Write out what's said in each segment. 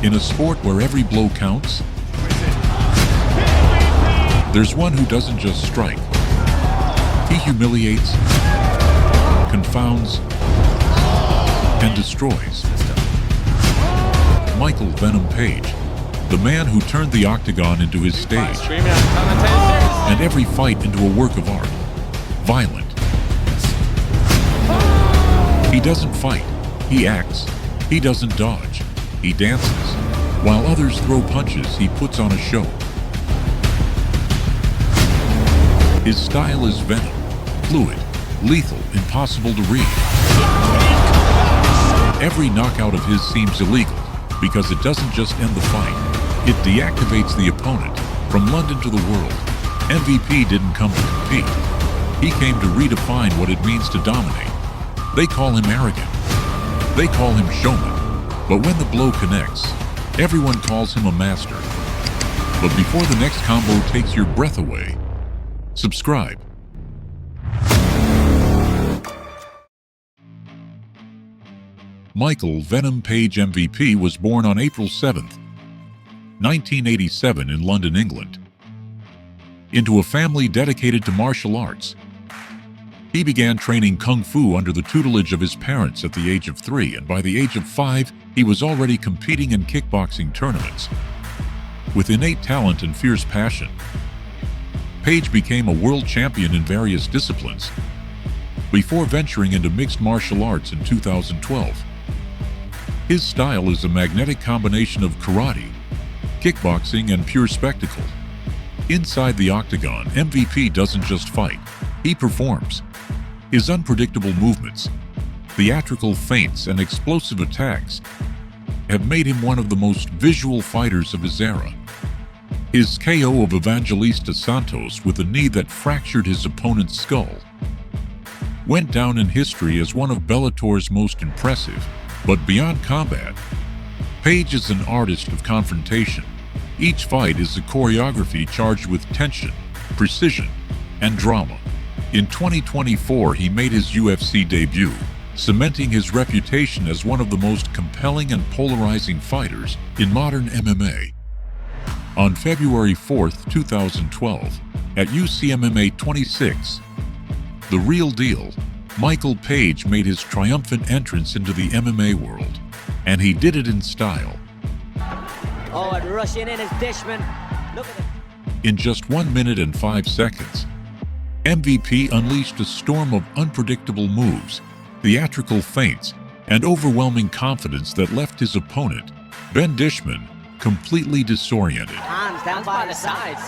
In a sport where every blow counts, there's one who doesn't just strike. He humiliates, confounds, and destroys. Michael Venom Page, the man who turned the octagon into his stage, and every fight into a work of art. Violent. He doesn't fight, he acts. He doesn't dodge, he dances. While others throw punches, he puts on a show. His style is venom, fluid, lethal, impossible to read. Every knockout of his seems illegal because it doesn't just end the fight, it deactivates the opponent. From London to the world, MVP didn't come to compete. He came to redefine what it means to dominate. They call him arrogant. They call him showman. But when the blow connects, everyone calls him a master. But before the next combo takes your breath away, subscribe. Michael Venom Page MVP was born on April 7th, 1987 in London, England, into a family dedicated to martial arts. He began training Kung Fu under the tutelage of his parents at the age of 3, and by the age of 5, he was already competing in kickboxing tournaments. With innate talent and fierce passion, Page became a world champion in various disciplines before venturing into mixed martial arts in 2012. His style is a magnetic combination of karate, kickboxing, and pure spectacle. Inside the octagon, MVP doesn't just fight, he performs. His unpredictable movements, theatrical feints, and explosive attacks have made him one of the most visual fighters of his era. His KO of Evangelista Santos with a knee that fractured his opponent's skull went down in history as one of Bellator's most impressive. But beyond combat, Page is an artist of confrontation. Each fight is a choreography charged with tension, precision, and drama. In 2024, he made his UFC debut, cementing his reputation as one of the most compelling and polarizing fighters in modern MMA. On February 4th, 2012, at UCMMA 26, The Real Deal, Michael Page made his triumphant entrance into the MMA world, and he did it in style. Oh, and rushing in is Dishman. Look at it. In just 1 minute and 5 seconds, MVP unleashed a storm of unpredictable moves, theatrical feints, and overwhelming confidence that left his opponent, Ben Dishman, completely disoriented. Hands down by the sides.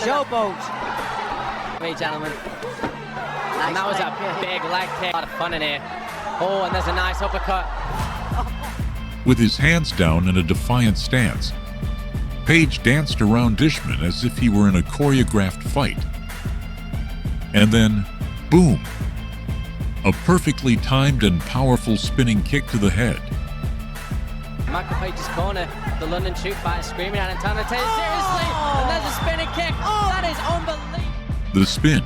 Showboat. Wait, gentlemen. And that was a big leg kick. A lot of fun in here. Oh, and there's a nice uppercut. With his hands down in a defiant stance, Page danced around Dishman as if he were in a choreographed fight. And then, boom! A perfectly timed and powerful spinning kick to the head. Michael Page's corner, the London shoot fighter screaming at him, telling him to take it seriously. And there's a spinning kick. That is unbelievable. The spin,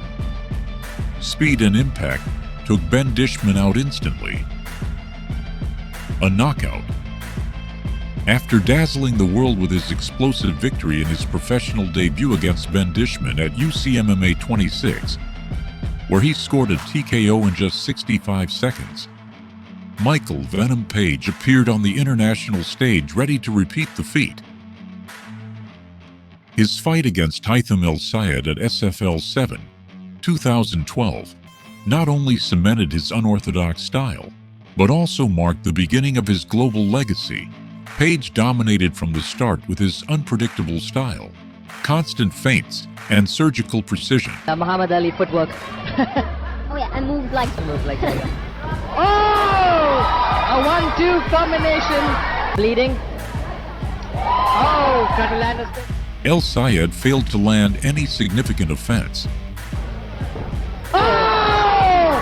speed, and impact took Ben Dishman out instantly. A knockout. After dazzling the world with his explosive victory in his professional debut against Ben Dishman at UCMMA 26, where he scored a TKO in just 65 seconds, Michael Venom Page appeared on the international stage ready to repeat the feat. His fight against Haitham El Sayed at SFL 7, 2012, not only cemented his unorthodox style, but also marked the beginning of his global legacy. Page dominated from the start with his unpredictable style, constant feints, and surgical precision. Muhammad Ali footwork. Oh yeah, I moved like that. Oh! A 1-2 combination. Bleeding. Oh, trying to land a... El Sayed failed to land any significant offense. Oh!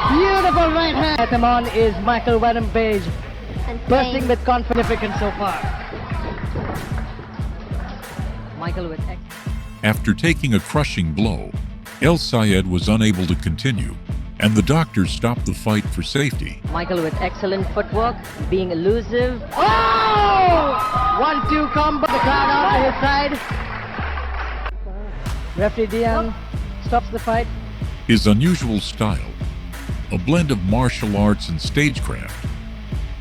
Beautiful right hand. Come on is Michael Venom Page. Bursting with confidence so far. Michael with X. After taking a crushing blow, El Sayed was unable to continue, and the doctors stopped the fight for safety. Michael with excellent footwork, being elusive. Oh! Oh! 1-2 combo. The crowd out to his side. Referee Dion stops the fight. His unusual style, a blend of martial arts and stagecraft,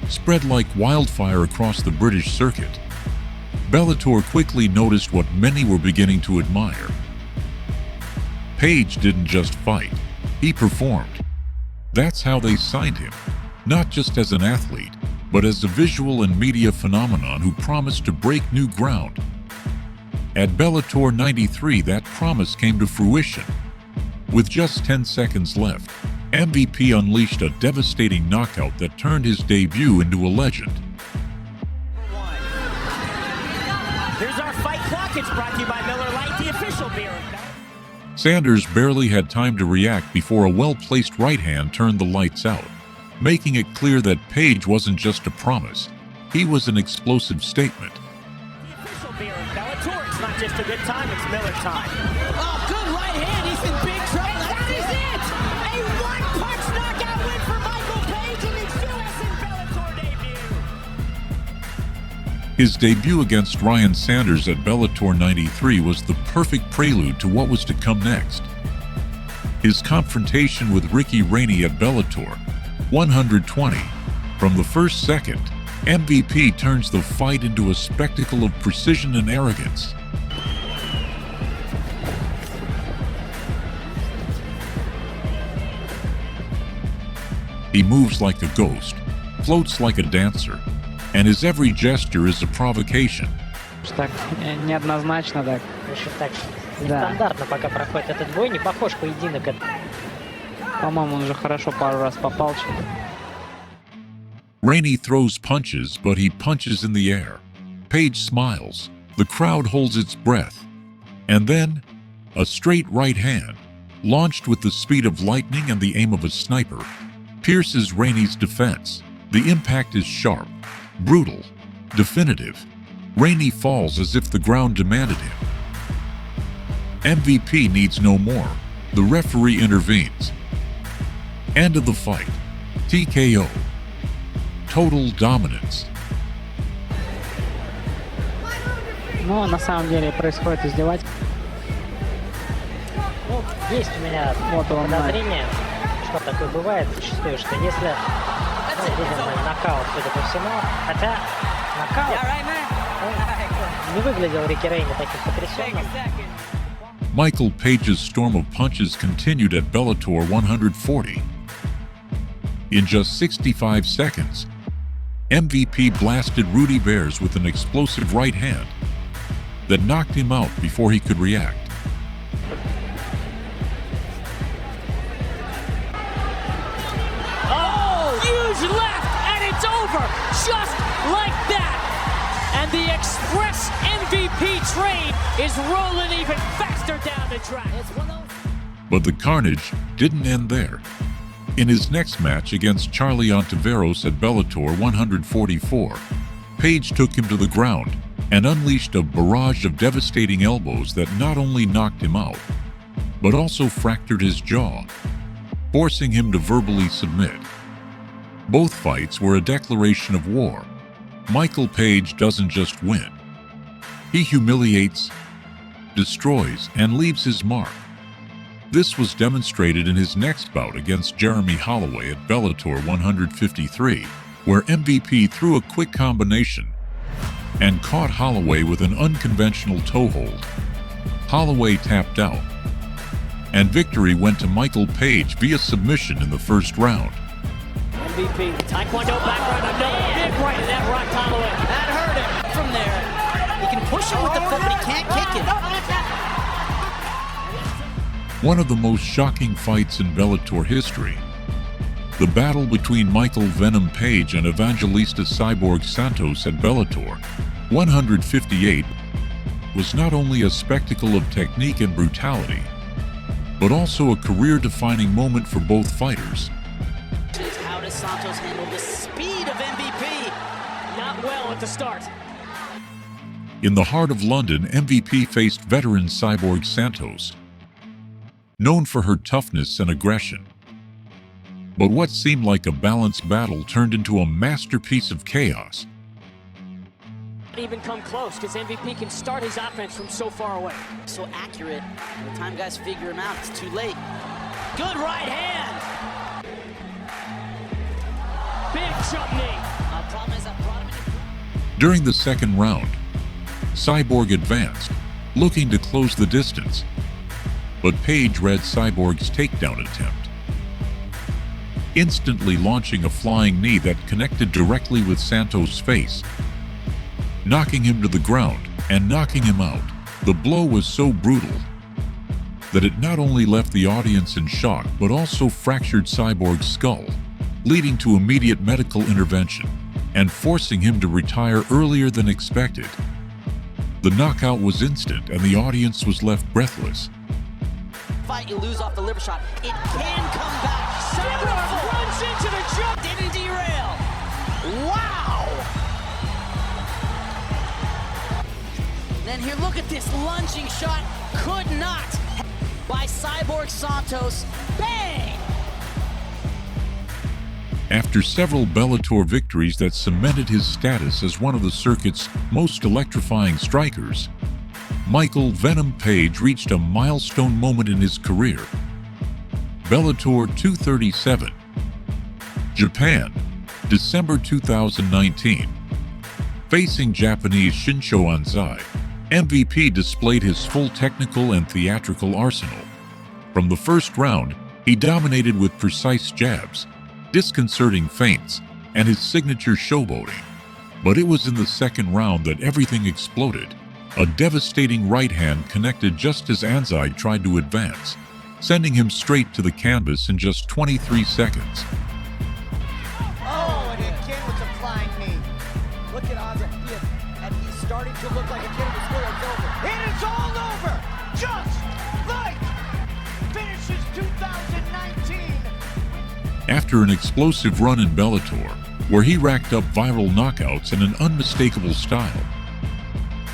spread like wildfire across the British circuit. Bellator quickly noticed what many were beginning to admire. Page didn't just fight, he performed. That's how they signed him, not just as an athlete, but as a visual and media phenomenon who promised to break new ground. At Bellator 93, that promise came to fruition. With just 10 seconds left, MVP unleashed a devastating knockout that turned his debut into a legend. Here's our fight clock. It's brought to you by Miller Lite, the official beer. Sanders barely had time to react before a well-placed right hand turned the lights out, making it clear that Page wasn't just a promise, he was an explosive statement. The official beer of Bellator. It's not just a good time, it's Miller time. Oh, good right hand. He's in big trouble. And that is it! A one-punch knockout win for Michael Page in his US and Bellator debut. His debut against Ryan Sanders at Bellator 93 was the perfect prelude to what was to come next. His confrontation with Ricky Rainey at Bellator 120. From the first second, MVP turns the fight into a spectacle of precision and arrogance. He moves like a ghost, floats like a dancer, and his every gesture is a provocation. Так неоднозначно так. Значит, так, Да. стандартно пока проходит этот бой, не похож поединок. По-моему, он уже хорошо пару раз попал. Rainey throws punches, but he punches in the air. Page smiles. The crowd holds its breath. And then, a straight right hand, launched with the speed of lightning and the aim of a sniper, pierces Rainey's defense. The impact is sharp, brutal, definitive. Rainey falls as if the ground demanded him. MVP needs no more. The referee intervenes. End of the fight. TKO. Total dominance. Но на самом деле происходит издевательство. Ну, есть у меня Вот он, подозрение, что такое бывает зачастую, что если видим нокаут, судя по всему, хотя нокаут не выглядел Рики Рейни таким потрясенным. Michael Page's storm of punches continued at Bellator 140. In just 65 seconds, MVP blasted Rudy Bears with an explosive right hand that knocked him out before he could react. Oh, huge left, and it's over, just like that. And the Express MVP train is rolling even faster down the track. But the carnage didn't end there. In his next match against Charlie Ontiveros at Bellator 144, Page took him to the ground and unleashed a barrage of devastating elbows that not only knocked him out, but also fractured his jaw, forcing him to verbally submit. Both fights were a declaration of war. Michael Page doesn't just win. He humiliates, destroys, and leaves his mark. This was demonstrated in his next bout against Jeremy Holloway at Bellator 153, where MVP threw a quick combination and caught Holloway with an unconventional toehold. Holloway tapped out, and victory went to Michael Page via submission in the first round. MVP, Taekwondo background, another big right, and that rocked Holloway. That hurt him from there. He can push it with the foot, but he can't kick it. One of the most shocking fights in Bellator history, the battle between Michael Venom Page and Evangelista Cyborg Santos at Bellator 158 was not only a spectacle of technique and brutality, but also a career-defining moment for both fighters. How does Santos handle the speed of MVP? Not well at the start. In the heart of London, MVP faced veteran Cyborg Santos, known for her toughness and aggression. But what seemed like a balanced battle turned into a masterpiece of chaos. Even come close, because MVP can start his offense from so far away. So accurate. By the time guys figure him out, it's too late. Good right hand. Big jump knee. Problem is I brought him in. During the second round, Cyborg advanced, looking to close the distance, but Page read Cyborg's takedown attempt, instantly launching a flying knee that connected directly with Santos' face, knocking him to the ground and knocking him out. The blow was so brutal that it not only left the audience in shock, but also fractured Cyborg's skull, leading to immediate medical intervention and forcing him to retire earlier than expected. The knockout was instant and the audience was left breathless. Fight, you lose off the liver shot. It can come back. Cyborg runs into the jump. Didn't derail. Wow. Then here, look at this lunging shot. Could not. By Cyborg Santos. Bang! After several Bellator victories that cemented his status as one of the circuit's most electrifying strikers, Michael Venom Page reached a milestone moment in his career. Bellator 237, Japan, December 2019. Facing Japanese Shinsho Anzai, MVP displayed his full technical and theatrical arsenal. From the first round, he dominated with precise jabs, disconcerting feints, and his signature showboating. But it was in the second round that everything exploded. A devastating right hand connected just as Anzai tried to advance, sending him straight to the canvas in just 23 seconds. Oh, and again with the flying knee. Look at Anzai, and he's starting to look like a kid in the school. It's over. And it's all over! Just like finishes 2019! After an explosive run in Bellator, where he racked up viral knockouts in an unmistakable style,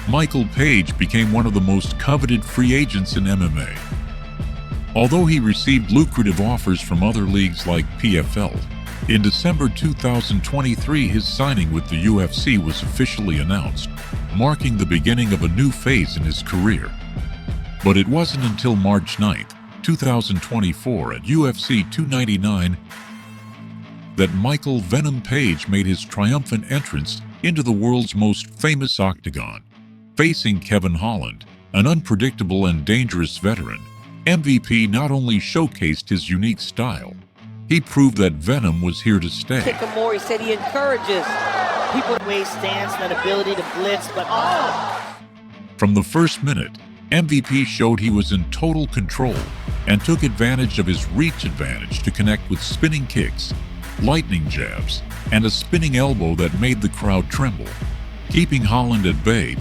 Michael Page became one of the most coveted free agents in MMA. Although he received lucrative offers from other leagues like PFL, in December 2023 his signing with the UFC was officially announced, marking the beginning of a new phase in his career. But it wasn't until March 9th, 2024 at UFC 299 that Michael Venom Page made his triumphant entrance into the world's most famous octagon. Facing Kevin Holland, an unpredictable and dangerous veteran, MVP not only showcased his unique style, he proved that Venom was here to stay. Kick him more, he said he encourages people to waist stance, that ability to blitz, but From the first minute, MVP showed he was in total control and took advantage of his reach advantage to connect with spinning kicks, lightning jabs, and a spinning elbow that made the crowd tremble, keeping Holland at bay.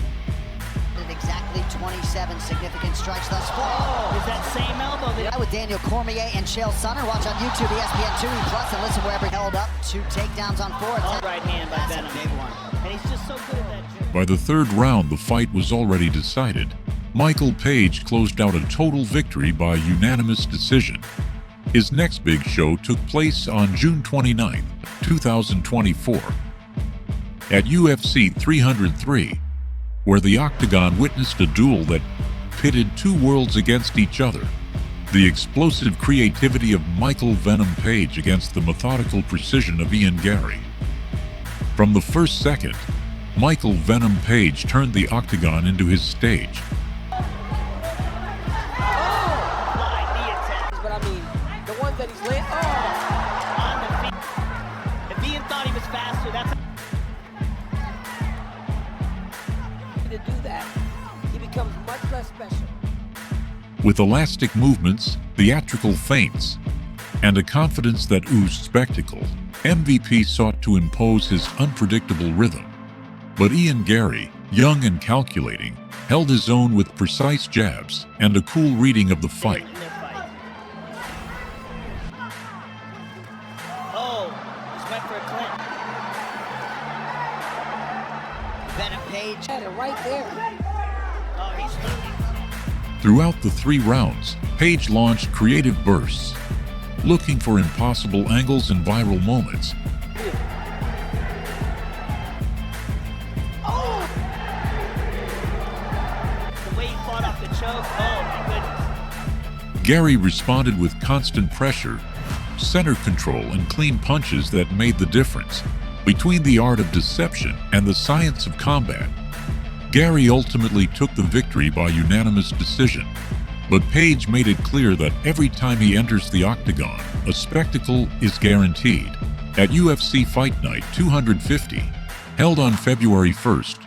Exactly 27 significant strikes thus far. is that same elbow that With Daniel Cormier and Chael Sonnen. Watch on YouTube, ESPN 2E+, and listen wherever he held up. 2 takedowns on 4. right hand by That's Venom. a big one. And he's just so good at that. By the third round, the fight was already decided. Michael Page closed out a total victory by unanimous decision. His next big show took place on June 29, 2024, at UFC 303, where the octagon witnessed a duel that pitted two worlds against each other. The explosive creativity of Michael Venom Page against the methodical precision of Ian Gary. From the first second, Michael Venom Page turned the octagon into his stage. But I mean, the ones that he's lit, on the feet. If Ian thought he was faster, that's to do that. He becomes much less special. With elastic movements, theatrical feints, and a confidence that oozed spectacle, MVP sought to impose his unpredictable rhythm. But Ian Gary, young and calculating, held his own with precise jabs and a cool reading of the fight. Oh, just went for a clinch. Venom Page. Had it right there. Oh, he's looking. Throughout the 3 rounds, Page launched creative bursts, looking for impossible angles and viral moments. Gary responded with constant pressure, center control, and clean punches that made the difference between the art of deception and the science of combat. Gary ultimately took the victory by unanimous decision, but Page made it clear that every time he enters the octagon, a spectacle is guaranteed. At UFC Fight Night 250, held on February 1st,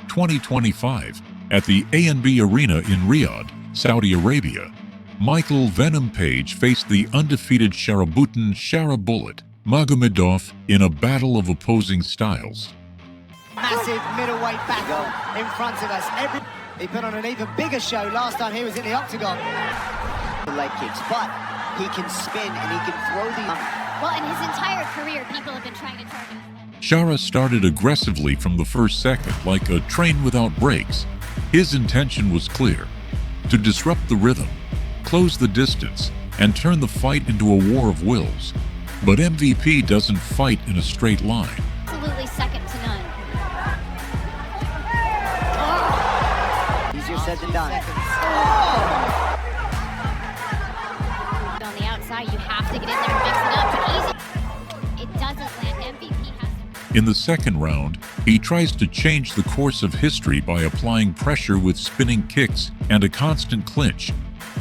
2025, at the A&B Arena in Riyadh, Saudi Arabia, Michael "Venom" Page faced the undefeated Sharabutin Sharabullet Magomedov in a battle of opposing styles. Massive middleweight battle in front of us. He put on an even bigger show last time he was in the octagon. Leg kicks, but he can spin and he can throw the... Well, in his entire career, people have been trying to target him. Shara started aggressively from the first second, like a train without brakes. His intention was clear: to disrupt the rhythm, close the distance, and turn the fight into a war of wills. But MVP doesn't fight in a straight line. Absolutely second to none. Easier said than done. On the outside, you have to get in there and mix it up. But easy. It doesn't land. MVP has to... In the second round, he tries to change the course of history by applying pressure with spinning kicks and a constant clinch.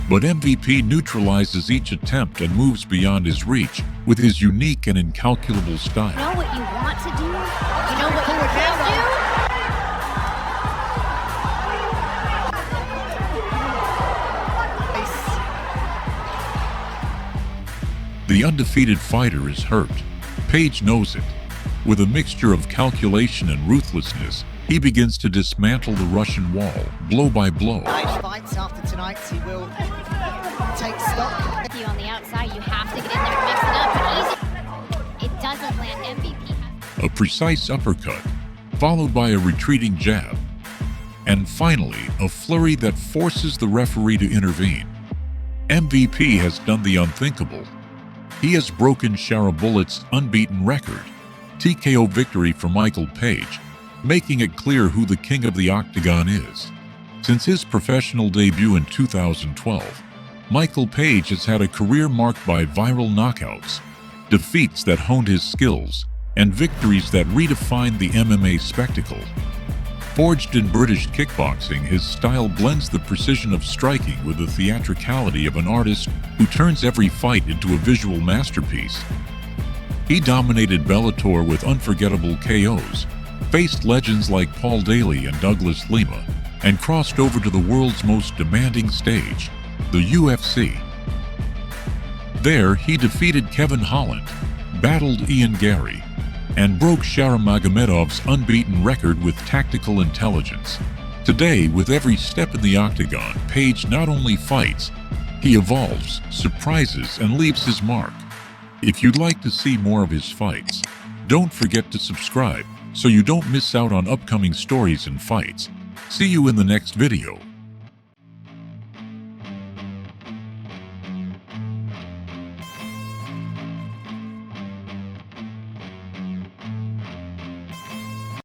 But MVP neutralizes each attempt and moves beyond his reach with his unique and incalculable style. You know what you want to do? You know what you can do? The undefeated fighter is hurt. Page knows it. With a mixture of calculation and ruthlessness, he begins to dismantle the Russian wall, blow by blow. Nice fights after tonight. He will take stock. On the outside, you have to get in there and mix it up. But easy. It doesn't land. MVP has... A precise uppercut, followed by a retreating jab, and finally, a flurry that forces the referee to intervene. MVP has done the unthinkable. He has broken Sharabullet's unbeaten record. TKO victory for Michael Page, making it clear who the king of the octagon is. Since his professional debut in 2012, Michael Page has had a career marked by viral knockouts, defeats that honed his skills, and victories that redefined the MMA spectacle. Forged in British kickboxing, his style blends the precision of striking with the theatricality of an artist who turns every fight into a visual masterpiece. He dominated Bellator with unforgettable KOs, faced legends like Paul Daly and Douglas Lima, and crossed over to the world's most demanding stage, the UFC. There, he defeated Kevin Holland, battled Ian Gary, and broke Sharamagomedov's unbeaten record with tactical intelligence. Today, with every step in the octagon, Page not only fights, he evolves, surprises, and leaves his mark. If you'd like to see more of his fights, don't forget to subscribe so you don't miss out on upcoming stories and fights. See you in the next video.